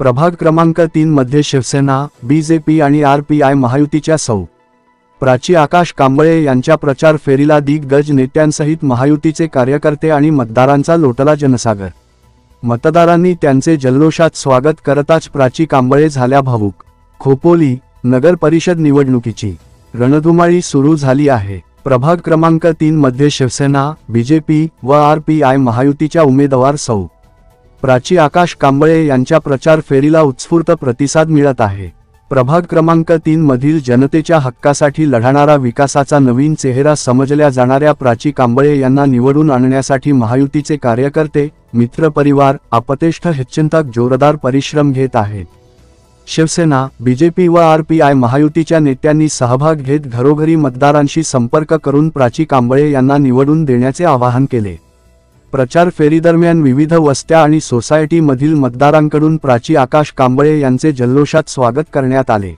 प्रभाग क्रमांक 3 मध्ये शिवसेना, बीजेपी आणि आरपीआय महायुतीच्या सौ. प्राची आकाश कांबळे यांच्या प्रचार फेरीला दिग्गज नेत्यांसहित महायुतीचे कार्यकर्ते आणि मतदारांचा लोटला जनसागर. मतदारांनी त्यांचे जल्लोषात स्वागत करताच प्राची कांबळे झाल्या भावूक. खोपोली नगर परिषद निवडणुकीची रणधुमाळी सुरू झाली आहे. प्रभाग क्रमांक 3 मध्ये शिवसेना, बीजेपी व आरपीआय महायुतीच्या उमेदवार सौ. प्राची आकाश कांबळे यांच्या प्रचार फेरीला उत्स्फूर्त प्रतिसाद मिळत आहे. प्रभाग क्रमांक 3 मधील जनतेच्या हक्कासाठी लढणारा विकासाचा नवीन चेहरा समजल्या जाणाऱ्या प्राची कांबळे यांना निवडून आणण्यासाठी महायुतीचे कार्यकर्ते, मित्रपरिवार, अपतेष्ठ हितचिंतक जोरदार परिश्रम घेत आहेत. शिवसेना, बीजेपी व आरपीआय महायुतीच्या नेत्यांनी सहभाग घेत घरोघरी मतदारांशी संपर्क करून प्राची कांबळे यांना निवडून देण्याचे आवाहन केले. प्रचार फेरीदरम्यान विविध वस्त्या आणि सोसायटीमधील मतदारांकडून प्राची आकाश कांबळे यांचे जल्लोषात स्वागत करण्यात आले.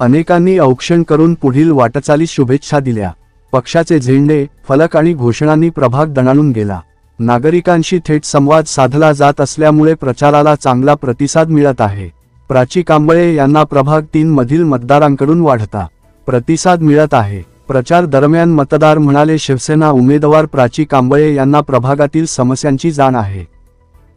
अनेकांनी औक्षण करून पुढील वाटचालीस शुभेच्छा दिल्या. पक्षाचे झेंडे, फलक आणि घोषणांनी प्रभाग दणाणून गेला. नागरिकांशी थेट संवाद साधला जात असल्यामुळे प्रचाराला चांगला प्रतिसाद मिळत आहे. प्राची कांबळे यांना प्रभाग 3 मधील मतदारांकडून वाढता प्रतिसाद मिळत आहे. प्रचार दरम्यान मतदार म्हणाले, शिवसेना उमेदवार प्राची कांबळे यांना प्रभागातील समस्यांची जाण आहे.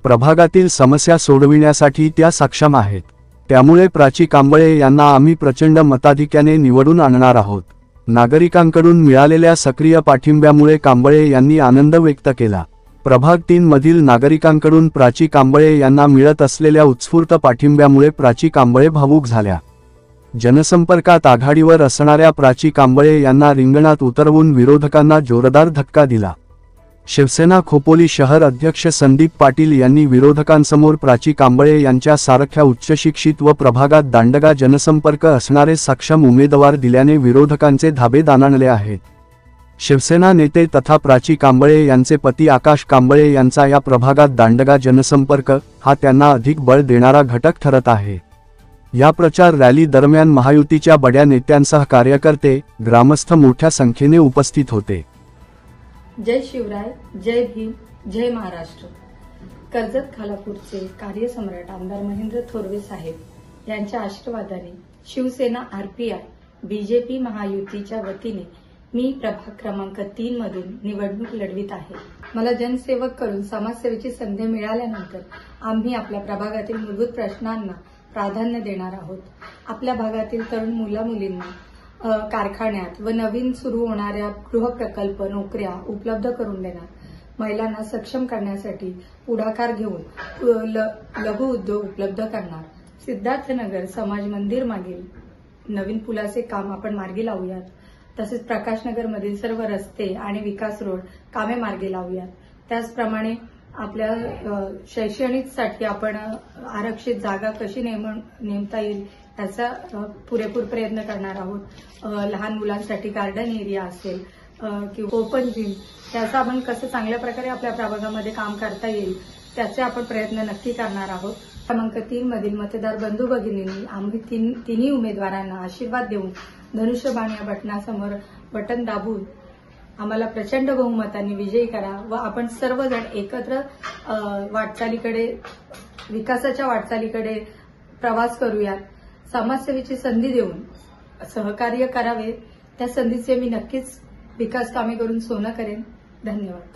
प्रभागातील समस्या सोडविण्यासाठी त्या सक्षम आहेत. त्यामुळे प्राची कांबळे यांना आम्ही प्रचंड मताधिक्याने निवडून आणणार आहोत. नागरिकांकडून मिळालेल्या सक्रिय पाठिंब्यामुळे कांबळे यांनी आनंद व्यक्त केला. प्रभाग 3 मधील नागरिकांकडून प्राची कांबळे यांना मिळत असलेल्या उत्स्फूर्त पाठिंब्यामुळे प्राची कांबळे भावूक झाल्या. जनसंपर्कात आघाडीवर असणाऱ्या प्राची कांबळे यांना रिंगणात उतरवून विरोधकांना जोरदार धक्का दिला. शिवसेना खोपोली शहर अध्यक्ष संदीप पाटील यांनी विरोधकांसमोर प्राची कांबळे यांच्या सारख्या उच्चशिक्षित व प्रभागात दांडगा जनसंपर्क असणारे सक्षम उमेदवार दिल्याने विरोधकांचे धाबे दाणाणले आहेत. शिवसेना नेते तथा प्राची कांबळे यांचे पती आकाश कांबळे यांचा या प्रभागात दांडगा जनसंपर्क हा त्यांना अधिक बळ देणारा घटक ठरत आहे. या प्रचार रॅली दरम्यान महायुतीच्या बड्या नेत्यांसह कार्यकर्ते, ग्रामस्थ मोठ्या संख्येने उपस्थित होते. जय शिवराय, जय भीम, जय महाराष्ट्र. कर्जत खालापूरचे कार्यसम्राट आमदार महेंद्र थोरवे साहेब यांच्या आशीर्वादाने शिवसेना, आरपीआय, बीजेपी महायुतीच्या वतीने मी प्रभाग क्रमांक 3 मधून निवडणूक लढवित आहे. मला जनसेवक करून समाजसेवेची संधी मिळाल्यानंतर आम्ही आपल्या प्रभागातील मूलभूत प्रश्नांना प्राधान्य देणार आहोत. आपल्या भागातील तरुण मुला-मुलींना कारखान्यात व नवीन सुरू होणाऱ्या गृहप्रकल्प, नोकऱ्या उपलब्ध करून देणार. महिलांना सक्षम करण्यासाठी पुढाकार घेऊन लघु उद्योग उपलब्ध करणार. सिद्धार्थनगर समाज मंदिर मागील नवीन पुलाचे काम आपण मार्गी लावूयात. तसेच प्रकाशनगरमधील सर्व रस्ते आणि विकास रोड कामे मार्गी लावूयात. त्याचप्रमाणे आपल्या शैक्षणिकसाठी आपण आरक्षित जागा कशी नेमता येईल याचा पुरेपूर प्रयत्न करणार आहोत. लहान मुलांसाठी गार्डन एरिया असेल किंवा ओपन जिम, त्याचा आपण कसं चांगल्या प्रकारे आपल्या प्रभागामध्ये काम करता येईल त्याचे आपण प्रयत्न नक्की करणार आहोत. क्रमांक 3 मधील मतदार बंधू भगिनींनी आम्ही तिन्ही उमेदवारांना आशीर्वाद देऊन धनुष्यबाण या बटनासमोर बटन दाबून आम्हाला प्रचंड बहुमताने विजयी करा व आपण सर्वजण एकत्र वाटचालीकडे, विकासाच्या वाटचालीकडे प्रवास करूयात. समाजसेवेची संधी देऊन सहकार्य करावे. त्या संधीचे मी नक्कीच विकास कामे करून सोनं करेन. धन्यवाद.